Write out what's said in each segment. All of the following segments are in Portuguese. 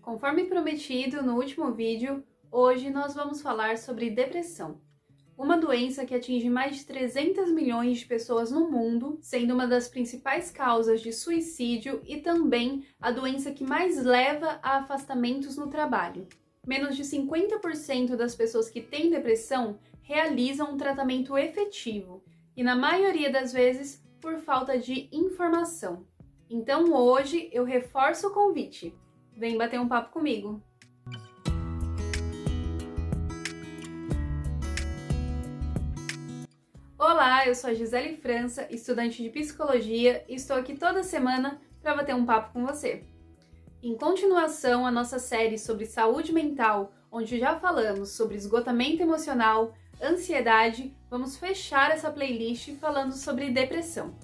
Conforme prometido no último vídeo, hoje nós vamos falar sobre depressão. Uma doença que atinge mais de 300 milhões de pessoas no mundo, sendo uma das principais causas de suicídio e também a doença que mais leva a afastamentos no trabalho. Menos de 50% das pessoas que têm depressão realizam um tratamento efetivo e, na maioria das vezes, por falta de informação. Então hoje eu reforço o convite. Vem bater um papo comigo! Olá, eu sou a Gisele França, estudante de Psicologia, e estou aqui toda semana para bater um papo com você. Em continuação à nossa série sobre saúde mental, onde já falamos sobre esgotamento emocional, ansiedade, vamos fechar essa playlist falando sobre depressão.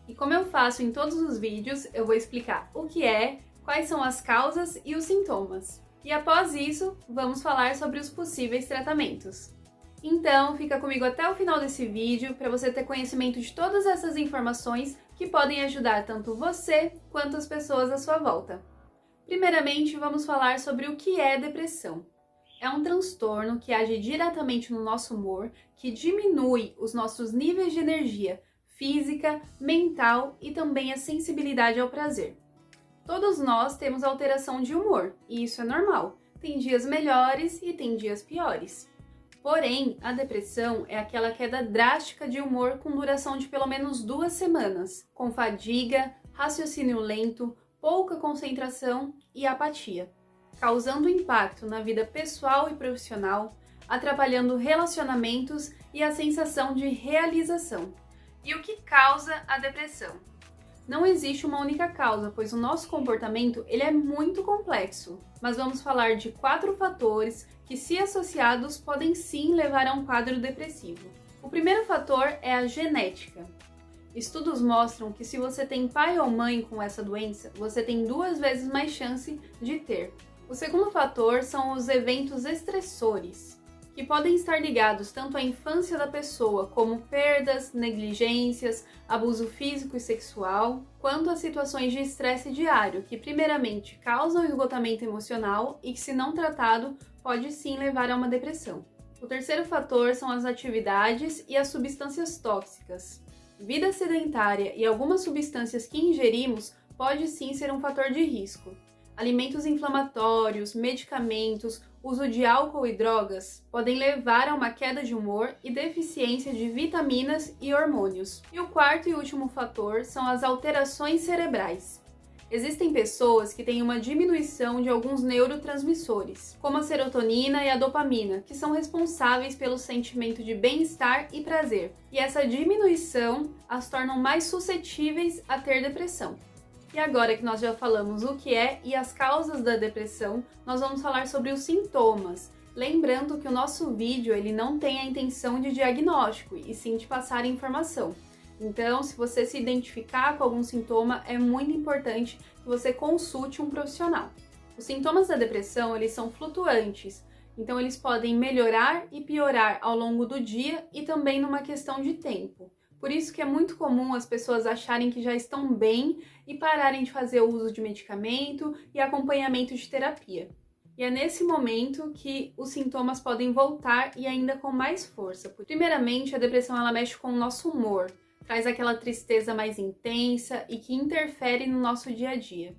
E como eu faço em todos os vídeos, eu vou explicar o que é, quais são as causas e os sintomas. E após isso, vamos falar sobre os possíveis tratamentos. Então, fica comigo até o final desse vídeo para você ter conhecimento de todas essas informações que podem ajudar tanto você quanto as pessoas à sua volta. Primeiramente, vamos falar sobre o que é depressão. É um transtorno que age diretamente no nosso humor, que diminui os nossos níveis de energia física, mental e também a sensibilidade ao prazer. Todos nós temos alteração de humor, e isso é normal. Tem dias melhores e tem dias piores. Porém, a depressão é aquela queda drástica de humor com duração de pelo menos 2 semanas, com fadiga, raciocínio lento, pouca concentração e apatia, causando impacto na vida pessoal e profissional, atrapalhando relacionamentos e a sensação de realização. E o que causa a depressão? Não existe uma única causa, pois o nosso comportamento ele é muito complexo, mas vamos falar de 4 fatores que, se associados, podem sim levar a um quadro depressivo. O primeiro fator é a genética. Estudos mostram que se você tem pai ou mãe com essa doença, você tem 2 vezes mais chance de ter. O segundo fator são os eventos estressores, que podem estar ligados tanto à infância da pessoa, como perdas, negligências, abuso físico e sexual, quanto a situações de estresse diário, que primeiramente causam esgotamento emocional e que, se não tratado, pode sim levar a uma depressão. O terceiro fator são as atividades e as substâncias tóxicas. Vida sedentária e algumas substâncias que ingerimos pode sim ser um fator de risco. Alimentos inflamatórios, medicamentos, uso de álcool e drogas podem levar a uma queda de humor e deficiência de vitaminas e hormônios. E o quarto e último fator são as alterações cerebrais. Existem pessoas que têm uma diminuição de alguns neurotransmissores, como a serotonina e a dopamina, que são responsáveis pelo sentimento de bem-estar e prazer. E essa diminuição as tornam mais suscetíveis a ter depressão. E agora que nós já falamos o que é e as causas da depressão, nós vamos falar sobre os sintomas. Lembrando que o nosso vídeo ele não tem a intenção de diagnóstico, e sim de passar informação. Então, se você se identificar com algum sintoma, é muito importante que você consulte um profissional. Os sintomas da depressão, eles são flutuantes, então eles podem melhorar e piorar ao longo do dia e também numa questão de tempo. Por isso que é muito comum as pessoas acharem que já estão bem e pararem de fazer o uso de medicamento e acompanhamento de terapia. E é nesse momento que os sintomas podem voltar e ainda com mais força. Primeiramente, a depressão ela mexe com o nosso humor, traz aquela tristeza mais intensa e que interfere no nosso dia a dia.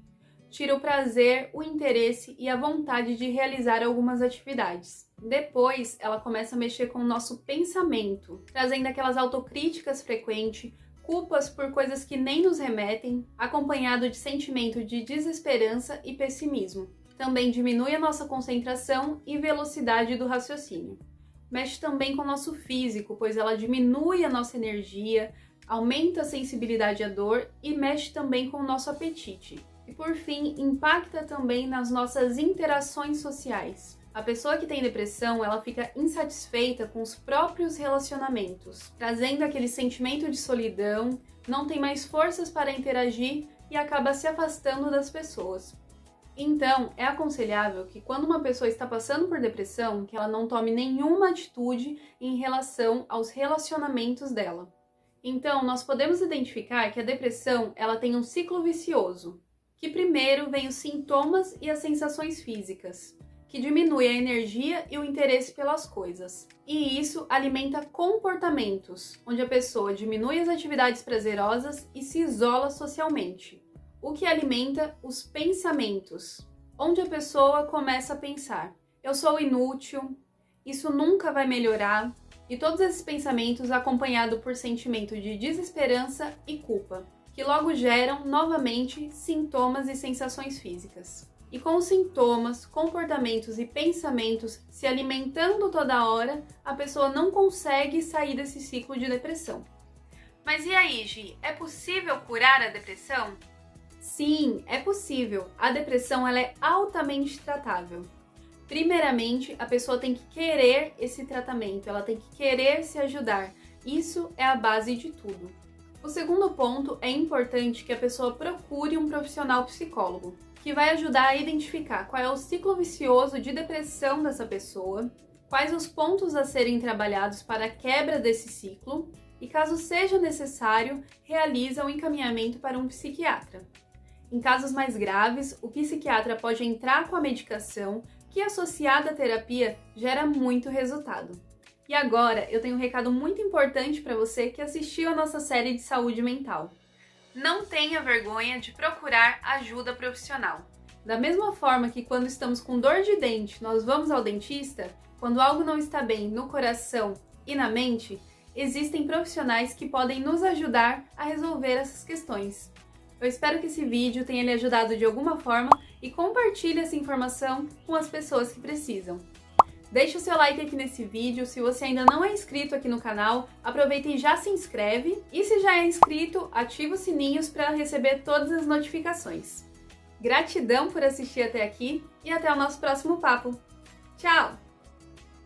Tira o prazer, o interesse e a vontade de realizar algumas atividades. Depois, ela começa a mexer com o nosso pensamento, trazendo aquelas autocríticas frequentes, culpas por coisas que nem nos remetem, acompanhado de sentimento de desesperança e pessimismo. Também diminui a nossa concentração e velocidade do raciocínio. Mexe também com o nosso físico, pois ela diminui a nossa energia, aumenta a sensibilidade à dor e mexe também com o nosso apetite. E por fim, impacta também nas nossas interações sociais. A pessoa que tem depressão, ela fica insatisfeita com os próprios relacionamentos, trazendo aquele sentimento de solidão, não tem mais forças para interagir e acaba se afastando das pessoas. Então, é aconselhável que quando uma pessoa está passando por depressão, que ela não tome nenhuma atitude em relação aos relacionamentos dela. Então, nós podemos identificar que a depressão ela tem um ciclo vicioso. que primeiro vem os sintomas e as sensações físicas, que diminui a energia e o interesse pelas coisas. E isso alimenta comportamentos, onde a pessoa diminui as atividades prazerosas e se isola socialmente, o que alimenta os pensamentos, onde a pessoa começa a pensar: eu sou inútil, isso nunca vai melhorar, e todos esses pensamentos acompanhados por sentimento de desesperança e culpa, que logo geram novamente sintomas e sensações físicas. E com os sintomas, comportamentos e pensamentos se alimentando toda hora, a pessoa não consegue sair desse ciclo de depressão. Mas e aí, Gi? É possível curar a depressão? Sim, é possível. A depressão ela é altamente tratável. Primeiramente, a pessoa tem que querer esse tratamento, ela tem que querer se ajudar. Isso é a base de tudo. O segundo ponto, é importante que a pessoa procure um profissional psicólogo, que vai ajudar a identificar qual é o ciclo vicioso de depressão dessa pessoa, quais os pontos a serem trabalhados para a quebra desse ciclo e, caso seja necessário, realiza o encaminhamento para um psiquiatra. Em casos mais graves, o psiquiatra pode entrar com a medicação, que associada à terapia gera muito resultado. E agora eu tenho um recado muito importante para você que assistiu a nossa série de saúde mental. Não tenha vergonha de procurar ajuda profissional. Da mesma forma que quando estamos com dor de dente, nós vamos ao dentista, quando algo não está bem no coração e na mente, existem profissionais que podem nos ajudar a resolver essas questões. Eu espero que esse vídeo tenha lhe ajudado de alguma forma e compartilhe essa informação com as pessoas que precisam. Deixe o seu like aqui nesse vídeo, se você ainda não é inscrito aqui no canal, aproveita e já se inscreve, e se já é inscrito, ativa os sininhos para receber todas as notificações. Gratidão por assistir até aqui e até o nosso próximo papo. Tchau!